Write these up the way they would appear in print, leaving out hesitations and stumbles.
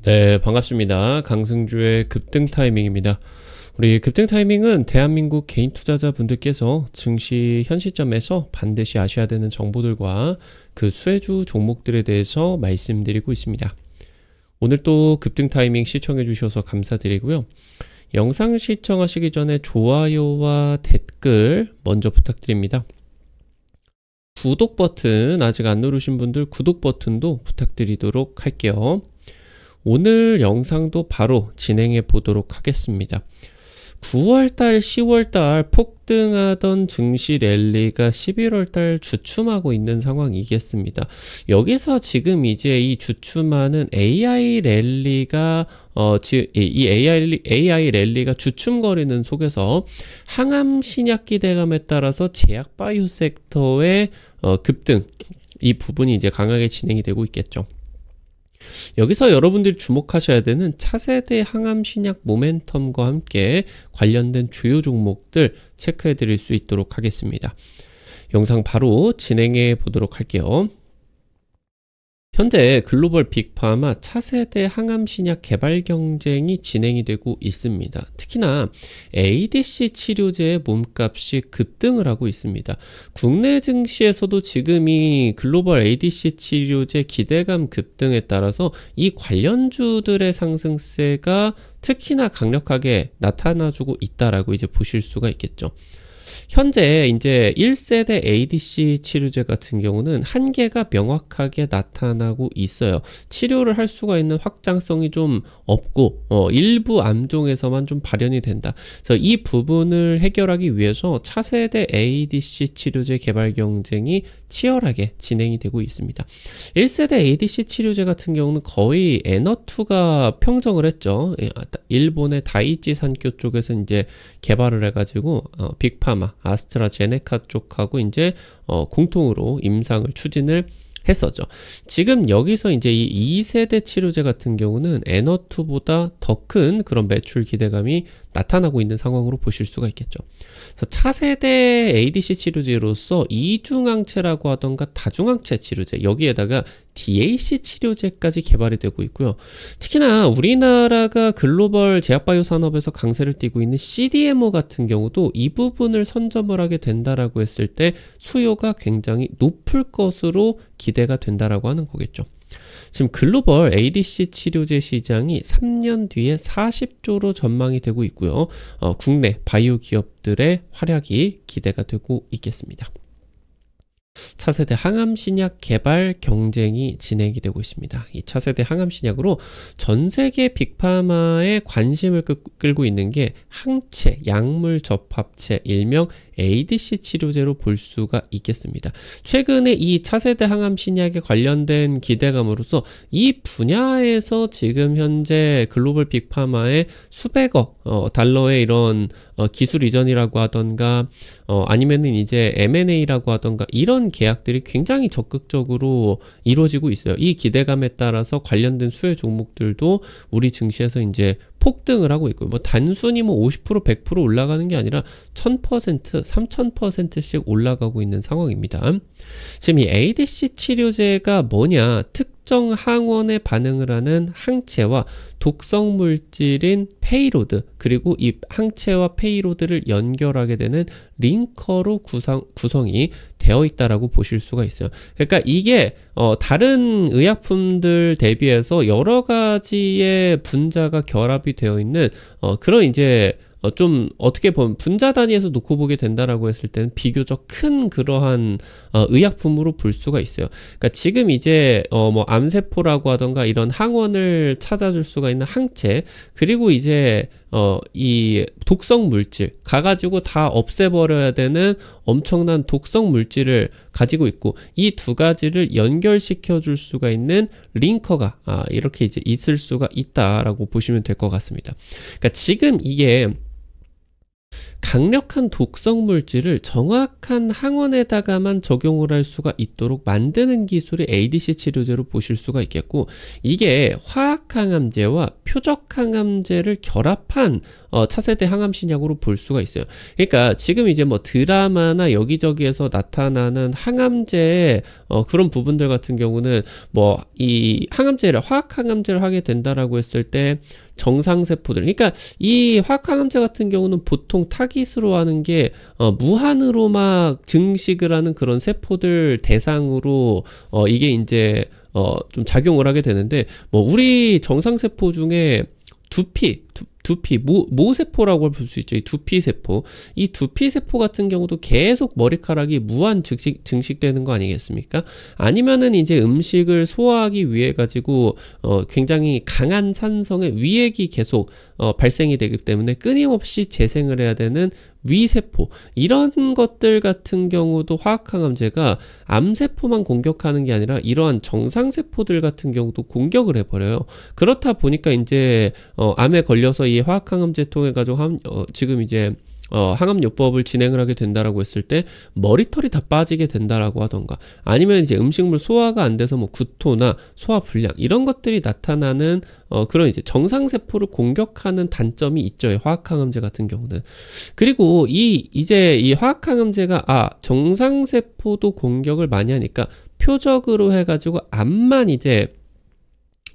네, 반갑습니다. 강승주의 급등 타이밍입니다. 우리 급등 타이밍은 대한민국 개인 투자자분들께서 증시 현 시점에서 반드시 아셔야 되는 정보들과 그 수혜주 종목들에 대해서 말씀드리고 있습니다. 오늘 또 급등 타이밍 시청해 주셔서 감사드리고요. 영상 시청하시기 전에 좋아요와 댓글 먼저 부탁드립니다. 구독 버튼 아직 안 누르신 분들 구독 버튼도 부탁드리도록 할게요. 오늘 영상도 바로 진행해 보도록 하겠습니다. 9월달, 10월달 폭등하던 증시 랠리가 11월달 주춤하고 있는 상황이겠습니다. 여기서 지금 이제 이 주춤하는 AI 랠리가 AI 랠리가 주춤거리는 속에서 항암 신약 기대감에 따라서 제약 바이오 섹터의 급등, 이 부분이 이제 강하게 진행이 되고 있겠죠. 여기서 여러분들이 주목하셔야 되는 차세대 항암 신약 모멘텀과 함께 관련된 주요 종목들 체크해 드릴 수 있도록 하겠습니다. 영상 바로 진행해 보도록 할게요. 현재 글로벌 빅파마 차세대 항암 신약 개발 경쟁이 진행이 되고 있습니다. 특히나 ADC 치료제의 몸값이 급등을 하고 있습니다. 국내 증시에서도 지금 이 글로벌 ADC 치료제 기대감 급등에 따라서 이 관련주들의 상승세가 특히나 강력하게 나타나주고 있다라고 이제 보실 수가 있겠죠. 현재 이제 1세대 ADC 치료제 같은 경우는 한계가 명확하게 나타나고 있어요. 치료를 할 수가 있는 확장성이 좀 없고 일부 암종에서만 좀 발현이 된다. 그래서 이 부분을 해결하기 위해서 차세대 ADC 치료제 개발 경쟁이 치열하게 진행이 되고 있습니다. 1세대 ADC 치료제 같은 경우는 거의 에너투가 평정을 했죠. 일본의 다이치 산교 쪽에서 이제 개발을 해가지고 빅파마 아스트라제네카 쪽하고 이제 공통으로 임상을 추진을 했었죠. 지금 여기서 이제 이 2세대 치료제 같은 경우는 에너투보다 더 큰 그런 매출 기대감이 나타나고 있는 상황으로 보실 수가 있겠죠. 그래서 차세대 ADC 치료제로서 이중항체라고 하던가 다중항체 치료제, 여기에다가 DAC 치료제까지 개발이 되고 있고요. 특히나 우리나라가 글로벌 제약바이오 산업에서 강세를 띠고 있는 CDMO 같은 경우도 이 부분을 선점을 하게 된다라고 했을 때 수요가 굉장히 높을 것으로 기대가 된다라고 하는 거겠죠. 지금 글로벌 ADC 치료제 시장이 3년 뒤에 40조로 전망이 되고 있고요. 국내 바이오 기업들의 활약이 기대가 되고 있겠습니다. 차세대 항암 신약 개발 경쟁이 진행이 되고 있습니다. 이 차세대 항암 신약으로 전 세계 빅파마에 관심을 끌고 있는 게 항체, 약물 접합체, 일명 ADC 치료제로 볼 수가 있겠습니다. 최근에 이 차세대 항암 신약에 관련된 기대감으로써 이 분야에서 지금 현재 글로벌 빅파마의 수백억 달러의 이런 기술 이전이라고 하던가 아니면은 이제 M&A라고 하던가 이런 계약들이 굉장히 적극적으로 이루어지고 있어요. 이 기대감에 따라서 관련된 수혜 종목들도 우리 증시에서 이제 폭등을 하고 있고요. 뭐 단순히 뭐 50%, 100% 올라가는 게 아니라 1000%, 3000%씩 올라가고 있는 상황입니다. 지금 이 ADC 치료제가 뭐냐? 특정 항원에 반응을 하는 항체와 독성 물질인 페이로드, 그리고 이 항체와 페이로드를 연결하게 되는 링커로 구성이 되어 있다라고 보실 수가 있어요. 그러니까 이게 다른 의약품들 대비해서 여러 가지의 분자가 결합이 되어 있는 그런 이제 좀 어떻게 보면 분자 단위에서 놓고 보게 된다라고 했을 때는 비교적 큰 그러한 의약품으로 볼 수가 있어요. 그러니까 지금 이제 뭐 암세포라고 하던가 이런 항원을 찾아줄 수가 있는 항체, 그리고 이제 이 독성 물질 가가지고 다 없애버려야 되는 엄청난 독성 물질을 가지고 있고, 이 두 가지를 연결시켜 줄 수가 있는 링커가 이렇게 이제 있을 수가 있다라고 보시면 될 것 같습니다. 그러니까 지금 이게 강력한 독성 물질을 정확한 항원에다가만 적용을 할 수가 있도록 만드는 기술이 ADC 치료제로 보실 수가 있겠고, 이게 화학항암제와 표적항암제를 결합한 차세대 항암신약으로 볼 수가 있어요. 그러니까 지금 이제 뭐 드라마나 여기저기에서 나타나는 항암제의 그런 부분들 같은 경우는 뭐 이 항암제를 화학항암제를 하게 된다라고 했을 때 정상세포들, 그러니까 이 화학항암제 같은 경우는 보통 타깃으로 하는 게 무한으로 막 증식을 하는 그런 세포들 대상으로 이게 이제 좀 작용을 하게 되는데, 뭐 우리 정상세포 중에 두피 모세포라고 볼 수 있죠. 이 두피세포. 이 두피세포 같은 경우도 계속 머리카락이 무한 증식되는 거 아니겠습니까? 아니면은 이제 음식을 소화하기 위해 가지고 굉장히 강한 산성의 위액이 계속 발생이 되기 때문에 끊임없이 재생을 해야 되는 위세포, 이런 것들 같은 경우도 화학항암제가 암세포만 공격하는 게 아니라 이러한 정상세포들 같은 경우도 공격을 해버려요. 그렇다 보니까 이제 암에 걸려서 이 화학항암제 통해 가지고 지금 이제 항암요법을 진행을 하게 된다라고 했을 때 머리털이 다 빠지게 된다라고 하던가, 아니면 이제 음식물 소화가 안 돼서 뭐 구토나 소화불량 이런 것들이 나타나는 그런 이제 정상세포를 공격하는 단점이 있죠, 화학항암제 같은 경우는. 그리고 이제 이 화학항암제가 정상세포도 공격을 많이 하니까 표적으로 해가지고 암만 이제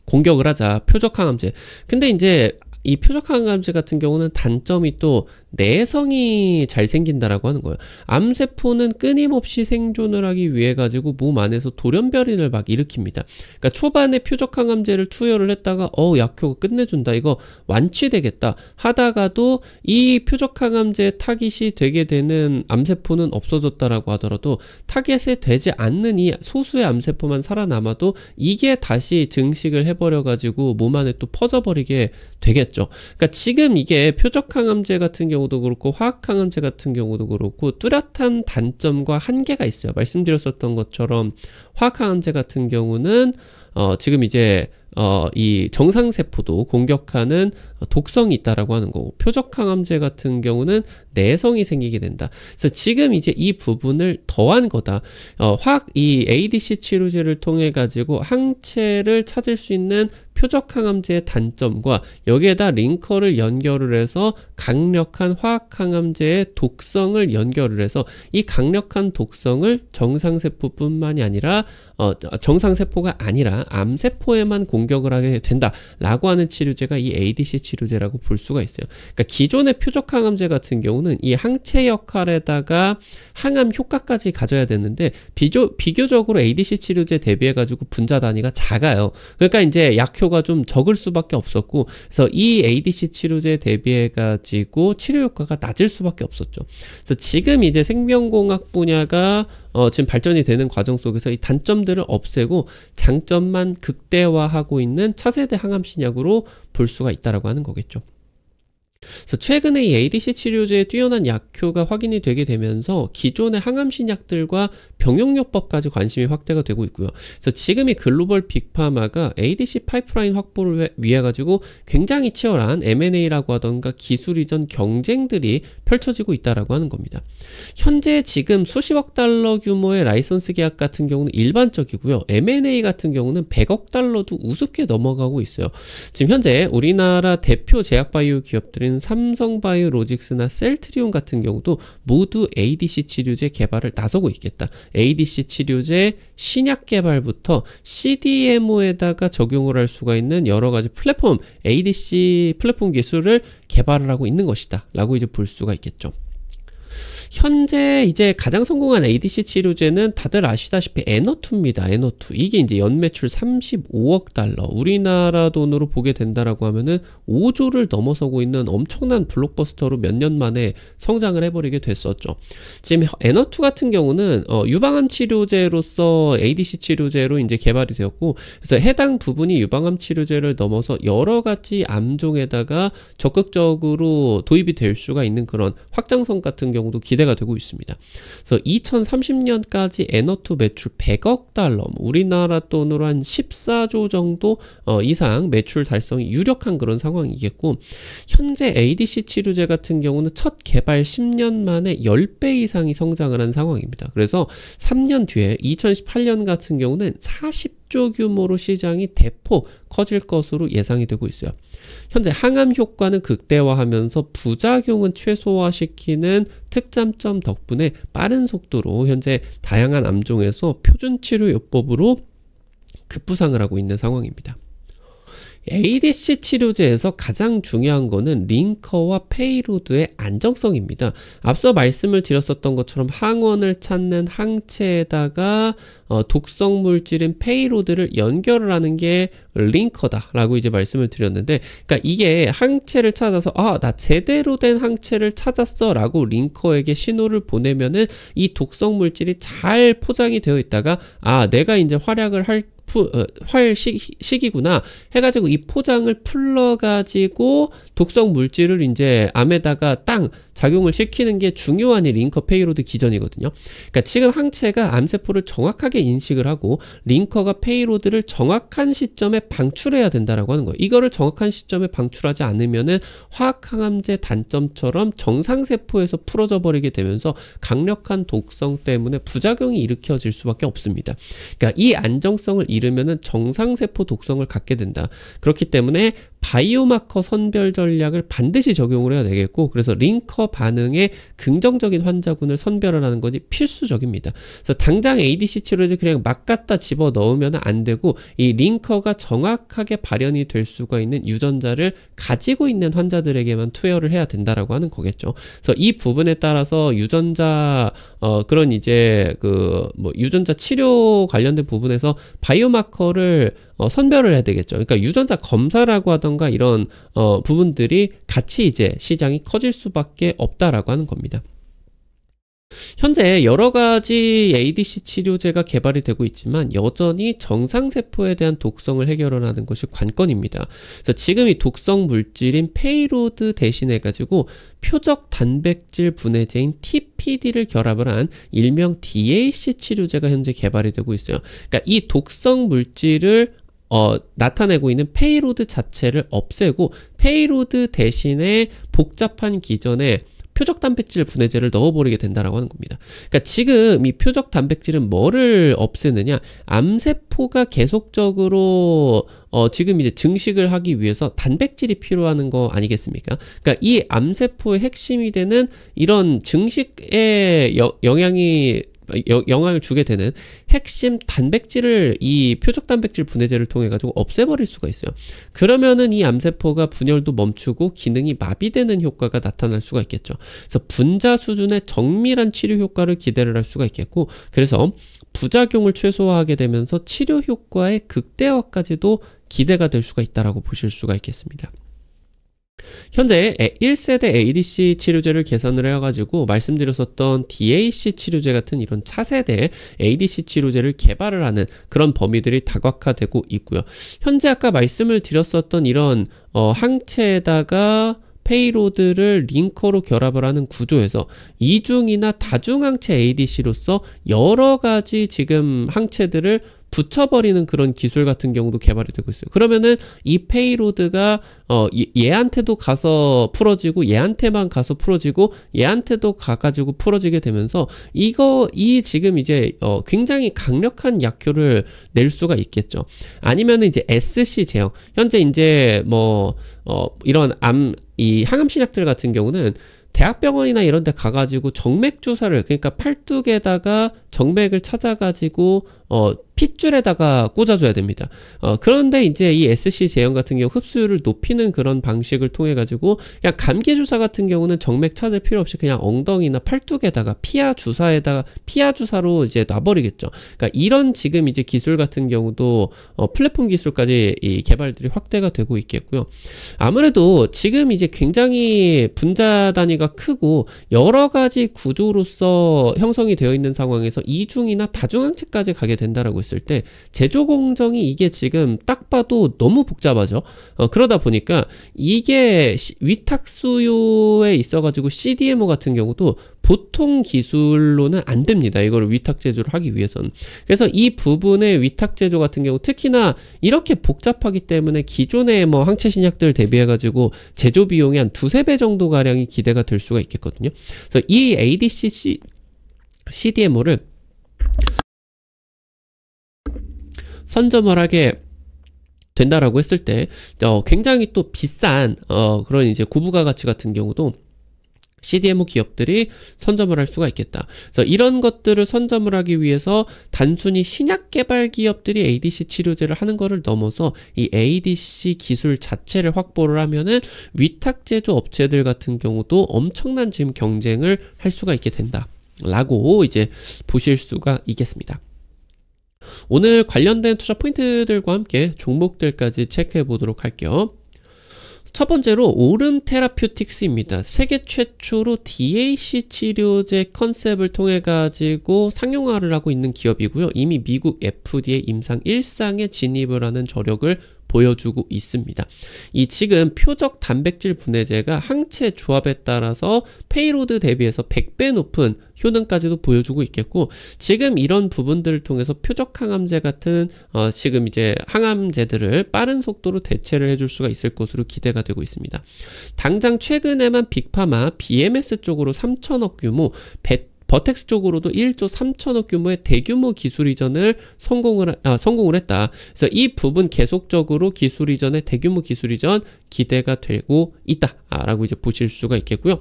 공격을 하자, 표적항암제. 근데 이제 이 표적항암제 같은 경우는 단점이 또 내성이 잘 생긴다라고 하는 거예요. 암세포는 끊임없이 생존을 하기 위해 가지고 몸 안에서 돌연변이를 막 일으킵니다. 그러니까 초반에 표적항암제를 투여를 했다가 약효가 끝내준다, 이거 완치되겠다 하다가도 이 표적항암제 타깃이 되게 되는 암세포는 없어졌다라고 하더라도 타깃이 되지 않는 이 소수의 암세포만 살아남아도 이게 다시 증식을 해버려 가지고 몸 안에 또 퍼져버리게 되겠죠. 그러니까 지금 이게 표적항암제 같은 경우도 그렇고 화학항암제 같은 경우도 그렇고 뚜렷한 단점과 한계가 있어요. 말씀드렸었던 것처럼 화학항암제 같은 경우는 지금 이제 이 정상세포도 공격하는 독성이 있다라고 하는 거고, 표적항암제 같은 경우는 내성이 생기게 된다. 그래서 지금 이제 이 부분을 더한 거다. 이 ADC 치료제를 통해 가지고 항체를 찾을 수 있는 표적항암제의 단점과 여기에다 링커를 연결을 해서 강력한 화학항암제의 독성을 연결을 해서 이 강력한 독성을 정상세포뿐만이 아니라 정상세포가 아니라 암세포에만 공격을 하게 된다라고 하는 치료제가 이 ADC 치료제라고 볼 수가 있어요. 그러니까 기존의 표적항암제 같은 경우는 이 항체 역할에다가 항암 효과까지 가져야 되는데 비교적으로 ADC 치료제 대비해 가지고 분자 단위가 작아요. 그러니까 이제 약효가 좀 적을 수밖에 없었고, 그래서 이 ADC 치료제 대비해 가지고 치료 효과가 낮을 수밖에 없었죠. 그래서 지금 이제 생명공학 분야가 지금 발전이 되는 과정 속에서 이 단점들을 없애고 장점만 극대화하고 있는 차세대 항암신약으로 볼 수가 있다라고 하는 거겠죠. 그래서 최근에 이 ADC 치료제의 뛰어난 약효가 확인이 되게 되면서 기존의 항암신약들과 병용요법까지 관심이 확대가 되고 있고요. 그래서 지금 이 글로벌 빅파마가 ADC 파이프라인 확보를 위해 가지고 굉장히 치열한 M&A라고 하던가 기술 이전 경쟁들이 펼쳐지고 있다라고 하는 겁니다. 현재 지금 수십억 달러 규모의 라이선스 계약 같은 경우는 일반적이고요. M&A 같은 경우는 100억 달러도 우습게 넘어가고 있어요. 지금 현재 우리나라 대표 제약바이오 기업들인 삼성바이오로직스나 셀트리온 같은 경우도 모두 ADC 치료제 개발을 나서고 있겠다. ADC 치료제 신약 개발부터 CDMO에다가 적용을 할 수가 있는 여러 가지 플랫폼, ADC 플랫폼 기술을 개발을 하고 있는 것이다 라고 이제 볼 수가 있겠죠. 현재 이제 가장 성공한 ADC 치료제는 다들 아시다시피 에너투입니다. 에너투. 이게 이제 연매출 35억 달러. 우리나라 돈으로 보게 된다라고 하면은 5조를 넘어서고 있는 엄청난 블록버스터로 몇 년 만에 성장을 해버리게 됐었죠. 지금 에너투 같은 경우는 유방암 치료제로서 ADC 치료제로 이제 개발이 되었고, 그래서 해당 부분이 유방암 치료제를 넘어서 여러 가지 암종에다가 적극적으로 도입이 될 수가 있는 그런 확장성 같은 경우도 기대 기대가 되고 있습니다. 그래서 2030년까지 N2 매출 100억 달러, 우리나라 돈으로 한 14조 정도 이상 매출 달성이 유력한 그런 상황이겠고, 현재 ADC 치료제 같은 경우는 첫 개발 10년 만에 10배 이상이 성장을 한 상황입니다. 그래서 3년 뒤에 2018년 같은 경우는 40조 규모로 시장이 대폭 커질 것으로 예상이 되고 있어요. 현재 항암 효과는 극대화하면서 부작용은 최소화시키는 특장점 덕분에 빠른 속도로 현재 다양한 암종에서 표준 치료요법으로 급부상을 하고 있는 상황입니다. ADC 치료제에서 가장 중요한 거는 링커와 페이로드의 안정성입니다. 앞서 말씀을 드렸었던 것처럼 항원을 찾는 항체에다가 독성 물질인 페이로드를 연결을 하는 게 링커다라고 이제 말씀을 드렸는데, 그러니까 이게 항체를 찾아서 나 제대로 된 항체를 찾았어라고 링커에게 신호를 보내면은 이 독성 물질이 잘 포장이 되어 있다가 내가 이제 활약을 할 시기구나 해가지고 이 포장을 풀러가지고 독성 물질을 이제 암에다가 땅 작용을 시키는 게 중요한 이 링커 페이로드 기전이거든요. 그러니까 지금 항체가 암세포를 정확하게 인식을 하고 링커가 페이로드를 정확한 시점에 방출해야 된다라고 하는 거예요. 이거를 정확한 시점에 방출하지 않으면은 화학항암제 단점처럼 정상세포에서 풀어져 버리게 되면서 강력한 독성 때문에 부작용이 일으켜질 수밖에 없습니다. 그러니까 이 안정성을 잃으면은 정상세포 독성을 갖게 된다. 그렇기 때문에 바이오마커 선별 전략을 반드시 적용을 해야 되겠고, 그래서 링커 반응에 긍정적인 환자군을 선별을 하는 것이 필수적입니다. 그래서 당장 ADC 치료제 그냥 막 갖다 집어 넣으면 안 되고, 이 링커가 정확하게 발현이 될 수가 있는 유전자를 가지고 있는 환자들에게만 투여를 해야 된다라고 하는 거겠죠. 그래서 이 부분에 따라서 유전자 그런 이제 유전자 치료 관련된 부분에서 바이오마커를 선별을 해야 되겠죠. 그러니까 유전자 검사라고 하던가 이런 부분들이 같이 이제 시장이 커질 수밖에 없다라고 하는 겁니다. 현재 여러 가지 ADC 치료제가 개발이 되고 있지만 여전히 정상세포에 대한 독성을 해결하는 것이 관건입니다. 그래서 지금 이 독성 물질인 페이로드 대신해 가지고 표적 단백질 분해제인 TPD를 결합을 한 일명 DAC 치료제가 현재 개발이 되고 있어요. 그러니까 이 독성 물질을 나타내고 있는 페이로드 자체를 없애고 페이로드 대신에 복잡한 기전에 표적 단백질 분해제를 넣어버리게 된다라고 하는 겁니다. 그러니까 지금 이 표적 단백질은 뭐를 없애느냐? 암세포가 계속적으로 지금 이제 증식을 하기 위해서 단백질이 필요한 거 아니겠습니까? 그러니까 이 암세포의 핵심이 되는 이런 증식에 영향을 주게 되는 핵심 단백질을 이 표적 단백질 분해제를 통해 가지고 없애버릴 수가 있어요. 그러면은 이 암세포가 분열도 멈추고 기능이 마비되는 효과가 나타날 수가 있겠죠. 그래서 분자 수준의 정밀한 치료 효과를 기대를 할 수가 있겠고, 그래서 부작용을 최소화하게 되면서 치료 효과의 극대화까지도 기대가 될 수가 있다라고 보실 수가 있겠습니다. 현재 1세대 ADC 치료제를 개선을 해가지고 말씀드렸었던 DAC 치료제 같은 이런 차세대 ADC 치료제를 개발을 하는 그런 범위들이 다각화되고 있고요. 현재 아까 말씀을 드렸었던 이런 항체에다가 페이로드를 링커로 결합을 하는 구조에서 이중이나 다중항체 ADC로서 여러 가지 지금 항체들을 붙여버리는 그런 기술 같은 경우도 개발이 되고 있어요. 그러면은 이 페이로드가 얘한테도 가서 풀어지고 얘한테만 가서 풀어지고 얘한테도 가가지고 풀어지게 되면서 이 지금 이제 굉장히 강력한 약효를 낼 수가 있겠죠. 아니면은 이제 SC 제형, 현재 이제 이런 이 항암신약들 같은 경우는 대학병원이나 이런 데 가가지고 정맥 주사를, 그러니까 팔뚝에다가 정맥을 찾아가지고 핏줄에다가 꽂아줘야 됩니다. 그런데 이제 이 SC 제형 같은 경우 흡수율을 높이는 그런 방식을 통해 가지고 그냥 감기 주사 같은 경우는 정맥 찾을 필요 없이 그냥 엉덩이나 팔뚝에다가 피하 주사로 이제 놔버리겠죠. 그러니까 이런 지금 이제 기술 같은 경우도 플랫폼 기술까지 이 개발들이 확대가 되고 있겠고요. 아무래도 지금 이제 굉장히 분자 단위가 크고 여러 가지 구조로서 형성이 되어 있는 상황에서 이중이나 다중항체까지 가게 된다라고 했을 때 제조 공정이 이게 지금 딱 봐도 너무 복잡하죠. 그러다 보니까 이게 위탁 수요에 있어가지고 CDMO 같은 경우도 보통 기술로는 안 됩니다. 이걸 위탁 제조를 하기 위해서는. 그래서 이 부분의 위탁 제조 같은 경우 특히나 이렇게 복잡하기 때문에 기존의 뭐 항체 신약들 대비해가지고 제조 비용이 한 두세 배 정도 가량이 기대가 될 수가 있겠거든요. 그래서 이 ADC CDMO를 선점을 하게 된다라고 했을 때 굉장히 또 비싼 그런 이제 고부가 가치 같은 경우도 CDMO 기업들이 선점을 할 수가 있겠다. 그래서 이런 것들을 선점을 하기 위해서 단순히 신약 개발 기업들이 ADC 치료제를 하는 거를 넘어서 이 ADC 기술 자체를 확보를 하면은 위탁 제조 업체들 같은 경우도 엄청난 지금 경쟁을 할 수가 있게 된다라고 이제 보실 수가 있겠습니다. 오늘 관련된 투자 포인트들과 함께 종목들까지 체크해 보도록 할게요. 첫 번째로 오름 테라퓨틱스입니다. 세계 최초로 DAC 치료제 컨셉을 통해 가지고 상용화를 하고 있는 기업이고요. 이미 미국 FDA 임상 1상에 진입을 하는 저력을 보여주고 있습니다. 이 지금 표적 단백질 분해제가 항체 조합에 따라서 페이로드 대비해서 100배 높은 효능까지도 보여주고 있겠고, 지금 이런 부분들을 통해서 표적 항암제 같은 지금 이제 항암제들을 빠른 속도로 대체를 해줄 수가 있을 것으로 기대가 되고 있습니다. 당장 최근에만 빅파마 BMS 쪽으로 3천억 규모, 버텍스 쪽으로도 1조 3천억 규모의 대규모 기술 이전을 성공을 했다. 그래서 이 부분 계속적으로 기술 이전의 대규모 기술 이전 기대가 되고 있다라고 이제 보실 수가 있겠고요.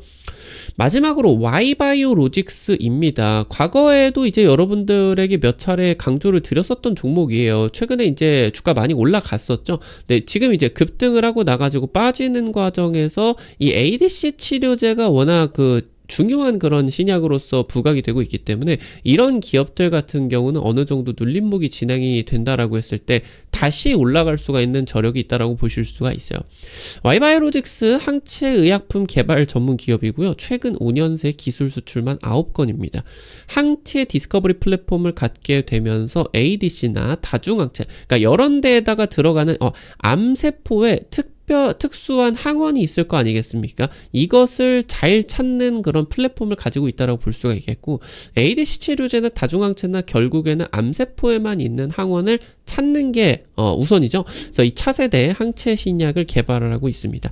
마지막으로 Y바이오로직스입니다. 과거에도 이제 여러분들에게 몇 차례 강조를 드렸었던 종목이에요. 최근에 이제 주가 많이 올라갔었죠. 네, 지금 이제 급등을 하고 나가지고 빠지는 과정에서 이 ADC 치료제가 워낙 중요한 그런 신약으로서 부각이 되고 있기 때문에 이런 기업들 같은 경우는 어느 정도 눌림목이 진행이 된다라고 했을 때 다시 올라갈 수가 있는 저력이 있다라고 보실 수가 있어요. Y바이오로직스 항체의약품 개발 전문 기업이고요. 최근 5년 새 기술 수출만 9건입니다. 항체 디스커버리 플랫폼을 갖게 되면서 ADC나 다중항체, 그러니까 여러 데에다가 들어가는 암세포의 특수한 항원이 있을 거 아니겠습니까? 이것을 잘 찾는 그런 플랫폼을 가지고 있다고 볼 수가 있겠고, ADC 치료제나 다중항체나 결국에는 암세포에만 있는 항원을 찾는 게 우선이죠. 그래서 이 차세대 항체 신약을 개발을 하고 있습니다.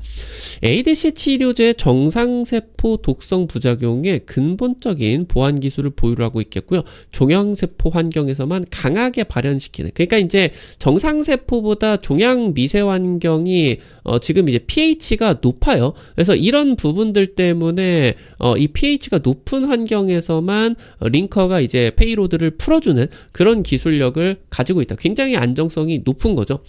ADC 치료제의 정상세포 독성 부작용에 근본적인 보완 기술을 보유를 하고 있겠고요. 종양세포 환경에서만 강하게 발현시키는, 그러니까 이제 정상세포보다 종양 미세 환경이 지금 이제 pH가 높아요. 그래서 이런 부분들 때문에 이 pH가 높은 환경에서만 링커가 이제 페이로드를 풀어주는 그런 기술력을 가지고 있다. 굉장히 안정성이 높은 거죠.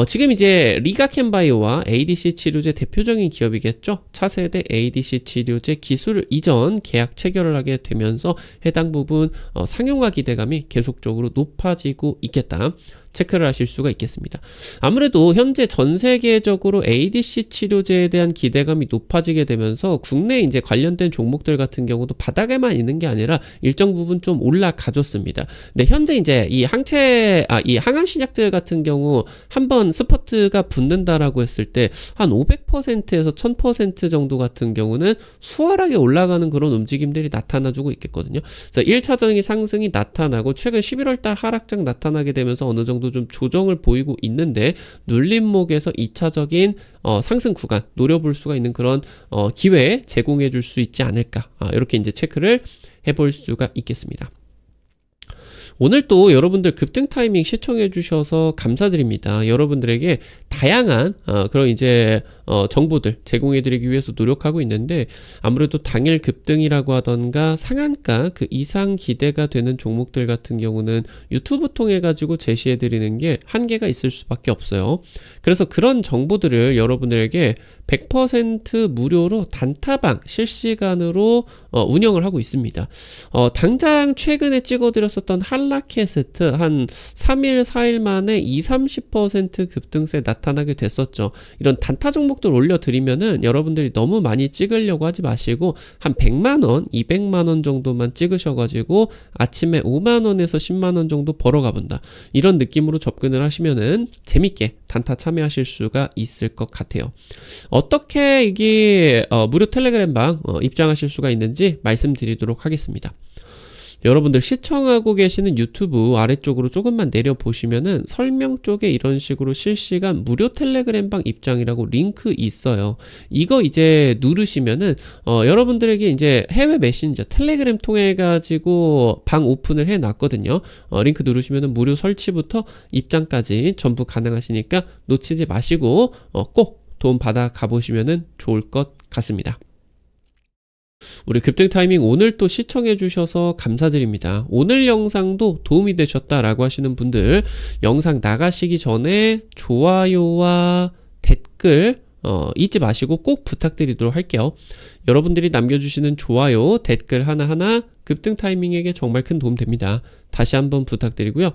지금 이제 리가켄바이오와 ADC 치료제 대표적인 기업이겠죠. 차세대 ADC 치료제 기술 이전 계약 체결을 하게 되면서 해당 부분 상용화 기대감이 계속적으로 높아지고 있겠다. 체크를 하실 수가 있겠습니다. 아무래도 현재 전 세계적으로 ADC 치료제에 대한 기대감이 높아지게 되면서 국내 이제 관련된 종목들 같은 경우도 바닥에만 있는 게 아니라 일정 부분 좀 올라가줬습니다. 근데 현재 이제 이 항암 신약들 같은 경우 한번 스퍼트가 붙는다라고 했을 때 한 500%에서 1000% 정도 같은 경우는 수월하게 올라가는 그런 움직임들이 나타나주고 있겠거든요. 그래서 1차적인 상승이 나타나고 최근 11월달 하락장 나타나게 되면서 어느 정도 좀 조정을 보이고 있는데, 눌림목에서 2차적인 상승 구간 노려볼 수가 있는 그런 기회 제공해 줄 수 있지 않을까, 이렇게 이제 체크를 해볼 수가 있겠습니다. 오늘 또 여러분들 급등 타이밍 시청해 주셔서 감사드립니다. 여러분들에게 다양한 그런 이제 정보들 제공해 드리기 위해서 노력하고 있는데, 아무래도 당일 급등이라고 하던가 상한가 그 이상 기대가 되는 종목들 같은 경우는 유튜브 통해 가지고 제시해 드리는 게 한계가 있을 수밖에 없어요. 그래서 그런 정보들을 여러분들에게 100% 무료로 단타방 실시간으로 운영을 하고 있습니다. 당장 최근에 찍어드렸었던 한라캐스트 한 3일 4일 만에 20-30% 급등세 나타나게 됐었죠. 이런 단타 종목 종목들 올려드리면은 여러분들이 너무 많이 찍으려고 하지 마시고 한 100만원, 200만원 정도만 찍으셔가지고 아침에 5만원에서 10만원 정도 벌어가 본다. 이런 느낌으로 접근을 하시면은 재밌게 단타 참여하실 수가 있을 것 같아요. 어떻게 이게 무료 텔레그램방 입장하실 수가 있는지 말씀드리도록 하겠습니다. 여러분들 시청하고 계시는 유튜브 아래쪽으로 조금만 내려보시면은 설명 쪽에 이런 식으로 실시간 무료 텔레그램방 입장이라고 링크 있어요. 이거 이제 누르시면은 여러분들에게 이제 해외 메신저 텔레그램 통해 가지고 방 오픈을 해 놨거든요. 링크 누르시면은 무료 설치부터 입장까지 전부 가능하시니까 놓치지 마시고 꼭 도움 받아 가보시면은 좋을 것 같습니다. 우리 급등 타이밍 오늘 또 시청해 주셔서 감사드립니다. 오늘 영상도 도움이 되셨다라고 하시는 분들 영상 나가시기 전에 좋아요와 댓글 잊지 마시고 꼭 부탁드리도록 할게요. 여러분들이 남겨주시는 좋아요, 댓글 하나하나 급등 타이밍에게 정말 큰 도움 됩니다. 다시 한번 부탁드리고요.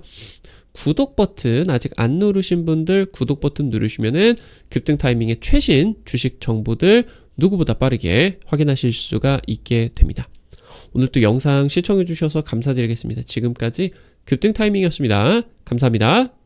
구독 버튼 아직 안 누르신 분들 구독 버튼 누르시면은 급등 타이밍의 최신 주식 정보들 누구보다 빠르게 확인하실 수가 있게 됩니다. 오늘 또 영상 시청해 주셔서 감사드리겠습니다. 지금까지 급등 타이밍이었습니다. 감사합니다.